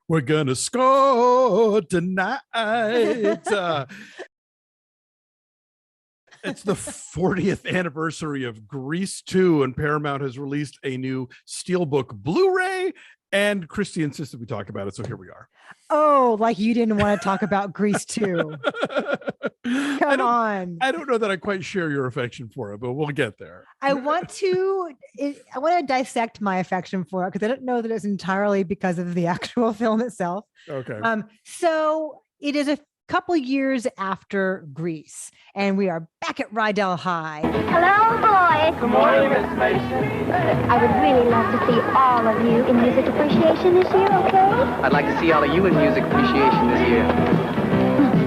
We're gonna score tonight. It's the 40th anniversary of Grease 2, and Paramount has released a new Steelbook Blu-ray, and Christy insisted we talk about it, so here we are. Oh, like you didn't want to talk about Grease 2. Come on. I don't know that I quite share your affection for it, but we'll get there. I want to dissect my affection for it because I don't know that it's entirely because of the actual film itself. Okay. So it is a couple years after Grease, and we are back at Rydell High. Hello, boys. Good morning, Miss Mason. I would really love to see all of you in music appreciation this year, okay? I'd like to see all of you in music appreciation this year.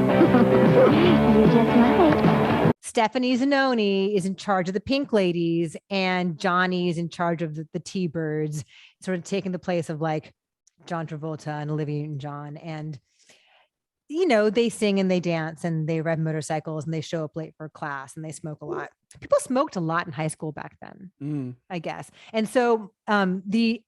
You're just right. Stephanie Zanoni is in charge of the Pink Ladies, and Johnny is in charge of the T-Birds, sort of taking the place of like John Travolta and Olivia Newton-John. And you know, they sing and they dance and they ride motorcycles and they show up late for class and they smoke a lot. People smoked a lot in high school back then, I guess. And so the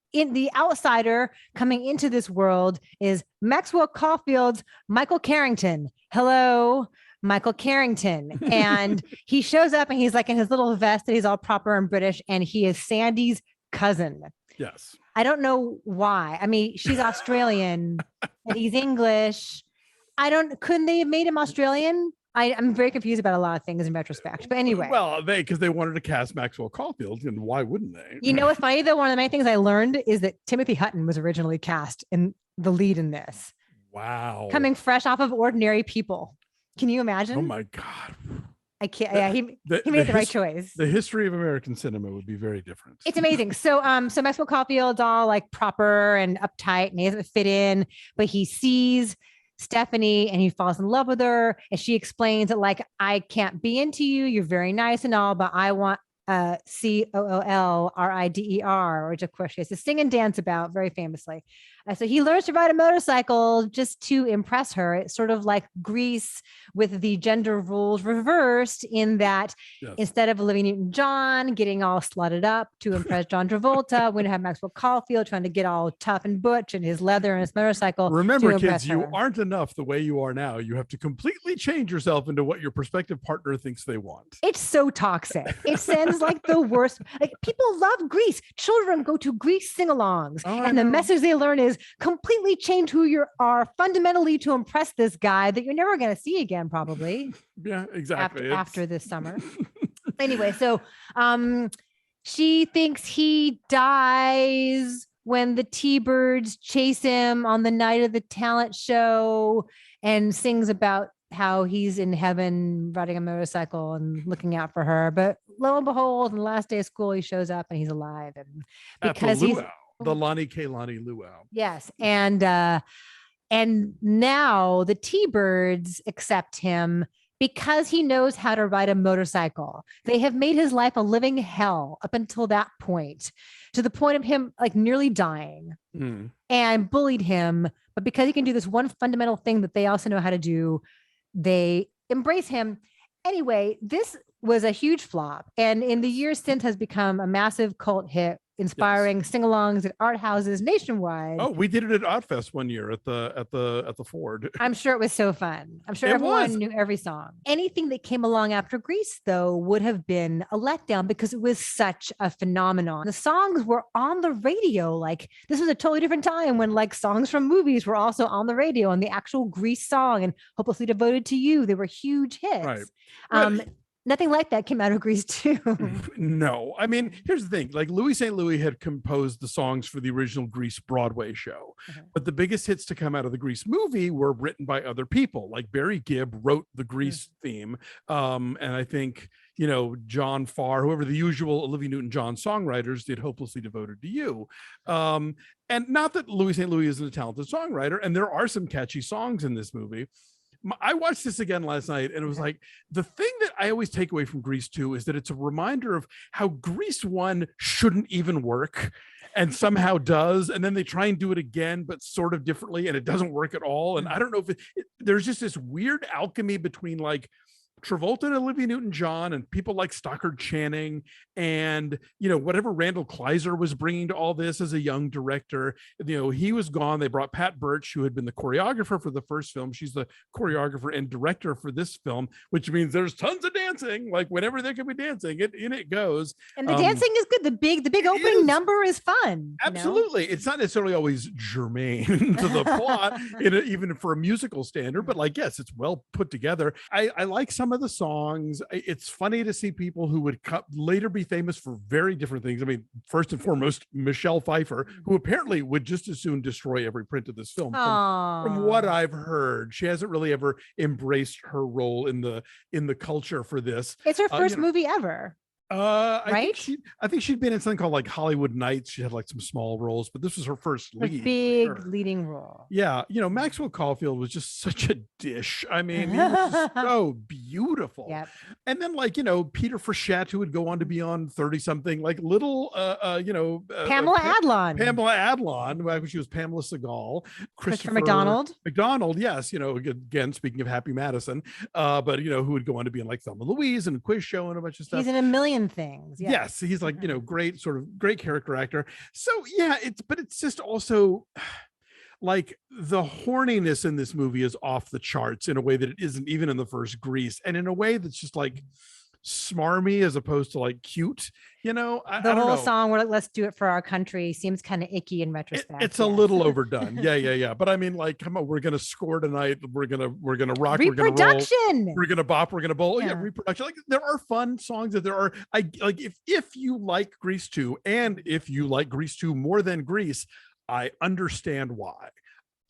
outsider coming into this world is Maxwell Caulfield's Michael Carrington. Hello, Michael Carrington. And he shows up and he's like in his little vest and he's all proper and British, and he is Sandy's cousin. Yes. I don't know why. I mean, she's Australian and he's English. Couldn't they have made him Australian? I'm very confused about a lot of things in retrospect. But anyway. Well, because they wanted to cast Maxwell Caulfield, and why wouldn't they? You know what's funny though? One of the main things I learned is that Timothy Hutton was originally cast in the lead in this. Wow. Coming fresh off of Ordinary People. Can you imagine? Oh my God. I can't. Yeah, he made the right choice. The history of American cinema would be very different. It's amazing. So Maxwell Caulfield's all like proper and uptight and he doesn't fit in, but he sees Stephanie and he falls in love with her, and she explains that like, I can't be into you, you're very nice and all, but I want COOLRIDER, which of course she has to sing and dance about very famously. So he learns to ride a motorcycle just to impress her. It's sort of like Grease with the gender roles reversed, in that instead of Olivia Newton-John getting all slutted up to impress John Travolta, we're going to have Maxwell Caulfield trying to get all tough and butch and his leather and his motorcycle. Remember, kids, you aren't enough the way you are now. You have to completely change yourself into what your prospective partner thinks they want. It's so toxic. It sends like the worst. Like, people love Grease. Children go to Grease sing-alongs, and the message they learn is completely change who you are fundamentally to impress this guy that you're never going to see again, probably. Yeah, exactly. After this summer. Anyway, so she thinks he dies when the T-Birds chase him on the night of the talent show and sings about how he's in heaven riding a motorcycle and looking out for her. But lo and behold, on the last day of school, he shows up and he's alive. And because he's the Lonnie Kaylani Luau. Yes. And now the T-Birds accept him because he knows how to ride a motorcycle. They have made his life a living hell up until that point, to the point of him like nearly dying and bullied him. But because he can do this one fundamental thing that they also know how to do, they embrace him. Anyway, this was a huge flop, and in the years since has become a massive cult hit, inspiring sing-alongs at art houses nationwide. Oh, we did it at Oddfest one year at the Ford. I'm sure it was so fun. I'm sure everyone knew every song. Anything that came along after Grease, though, would have been a letdown because it was such a phenomenon. The songs were on the radio. Like, this was a totally different time when like songs from movies were also on the radio, and the actual Grease song and Hopelessly Devoted to You, they were huge hits. Right. Nothing like that came out of Grease 2. No. I mean, here's the thing. Like, Louis St. Louis had composed the songs for the original Grease Broadway show. But the biggest hits to come out of the Grease movie were written by other people. Like Barry Gibb wrote the Grease theme. And I think, you know, John Farr, whoever the usual Olivia Newton-John songwriters did Hopelessly Devoted to You. And not that Louis St. Louis isn't a talented songwriter, and there are some catchy songs in this movie. I watched this again last night, and it was like, the thing that I always take away from Grease 2 is that it's a reminder of how Grease 1 shouldn't even work and somehow does. And then they try and do it again, but sort of differently, and it doesn't work at all. And I don't know if there's just this weird alchemy between like Travolta and Olivia Newton-John and people like Stockard Channing and, whatever Randall Kleiser was bringing to all this as a young director, he was gone. They brought Pat Birch, who had been the choreographer for the first film. She's the choreographer and director for this film, which means there's tons of dancing. Like whenever there can be dancing, it goes. And the dancing is good. The big opening number is fun. Absolutely. It's not necessarily always germane to the plot, even for a musical standard, but yes, it's well put together. I like some of the songs. It's funny to see people who would later be famous for very different things. I mean, first and foremost, Michelle Pfeiffer, who apparently would just as soon destroy every print of this film. From what I've heard, she hasn't really ever embraced her role in the culture for this. It's her first movie ever. I think she'd been in something called Hollywood Nights. She had some small roles, but this was her first lead. Big leading role. Yeah. Maxwell Caulfield was just such a dish. I mean, he was just so beautiful. Yep. And then Peter Frechette, who would go on to be on 30 something, little, Pamela Adlon. Pamela Adlon, she was Pamela Segal. Christopher McDonald. McDonald, yes. Again, speaking of Happy Madison, but who would go on to be in Thelma Louise and Quiz Show and a bunch of stuff. He's in a million things. Yes, he's great character actor. So yeah, it's just also the horniness in this movie is off the charts in a way that it isn't even in the first Grease, and in a way that's just smarmy as opposed to cute. The whole song where let's do it for our country seems kind of icky in retrospect. It's a little overdone. Yeah. But I mean, come on, we're gonna score tonight. We're gonna rock. Reproduction. We're gonna bop. We're gonna bowl. Yeah, reproduction. There are fun songs that there are. If you like Grease 2 and if you like Grease 2 more than Grease, I understand why.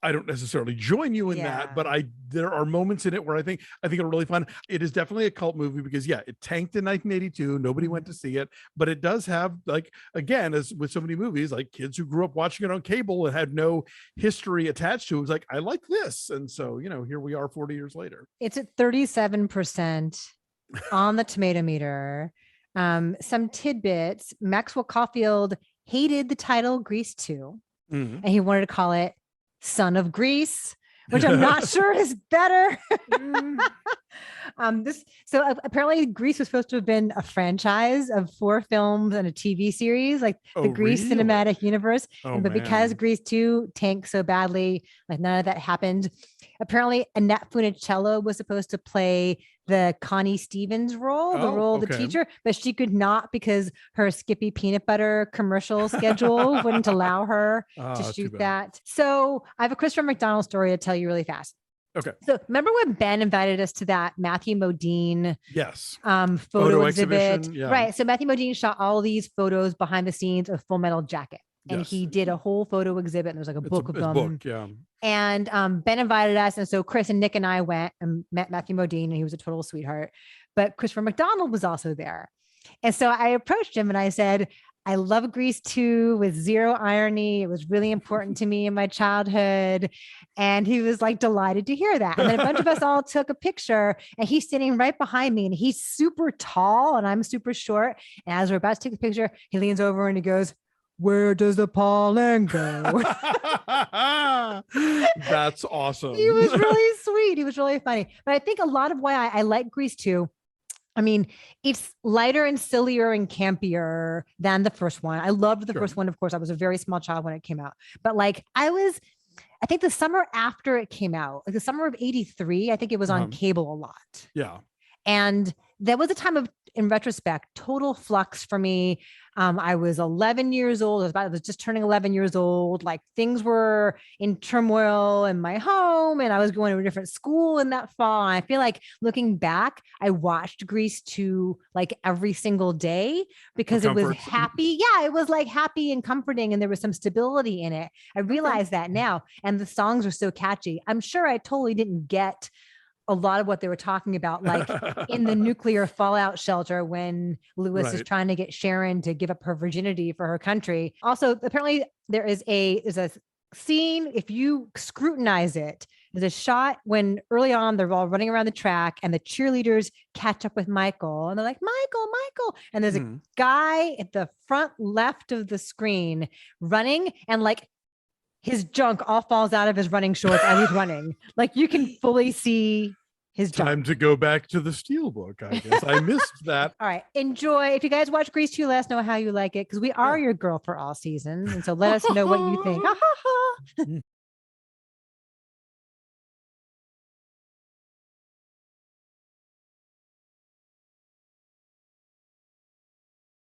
I don't necessarily join you in that, but there are moments in it where I think are really fun. It is definitely a cult movie because it tanked in 1982. Nobody went to see it, but it does have again, as with so many movies, kids who grew up watching it on cable and had no history attached to it. It was I like this. And so, here we are 40 years later. It's at 37% on the tomato meter. Some tidbits. Maxwell Caulfield hated the title Grease 2 and he wanted to call it Son of Grease, which I'm not sure is better. Apparently Grease was supposed to have been a franchise of 4 films and a TV series, the Grease cinematic universe. But because Grease 2 tanked so badly, none of that happened. Apparently Annette Funicello was supposed to play the Connie Stevens role, the role of the teacher, but she could not because her Skippy peanut butter commercial schedule wouldn't allow her to shoot that. So I have a Christopher McDonald story to tell you really fast. Okay. So remember when Ben invited us to that Matthew Modine photo exhibit? Yeah. Right. So Matthew Modine shot all these photos behind the scenes of Full Metal Jacket. And he did a whole photo exhibit and there was a book of them. And Ben invited us. And so Chris and Nick and I went and met Matthew Modine and he was a total sweetheart. But Christopher McDonald was also there. And so I approached him and I said, I love Grease 2 with zero irony. It was really important to me in my childhood. And he was delighted to hear that. And then a bunch of us all took a picture and he's sitting right behind me and he's super tall and I'm super short. And as we're about to take the picture, he leans over and he goes, "Where does the pollen go?" That's awesome. He was really sweet. He was really funny. But I think a lot of why I like Grease 2, I mean, it's lighter and sillier and campier than the first one. I loved the first one. Of course, I was a very small child when it came out. But I think the summer after it came out, the summer of 83, I think it was on cable a lot. Yeah. And that was a time of, in retrospect, total flux for me. I was 11 years old. I was just turning 11 years old. Things were in turmoil in my home and I was going to a different school in that fall. And I feel looking back, I watched Grease 2 every single day because it was happy. Yeah, it was happy and comforting and there was some stability in it. I realize that now. And the songs are so catchy. I'm sure I totally didn't get a lot of what they were talking about, in the nuclear fallout shelter when Lewis is trying to get Sharon to give up her virginity for her country. Also, apparently there is a scene, if you scrutinize it, there's a shot when early on they're all running around the track and the cheerleaders catch up with Michael and they're like, Michael. And there's a guy at the front left of the screen running and his junk all falls out of his running shorts as he's running. You can fully see his job. Time to go back to the Steelbook, I guess. I missed that. All right. Enjoy. If you guys watch Grease 2, let us know how you like it because we are your girl for all seasons. And so let us know what you think.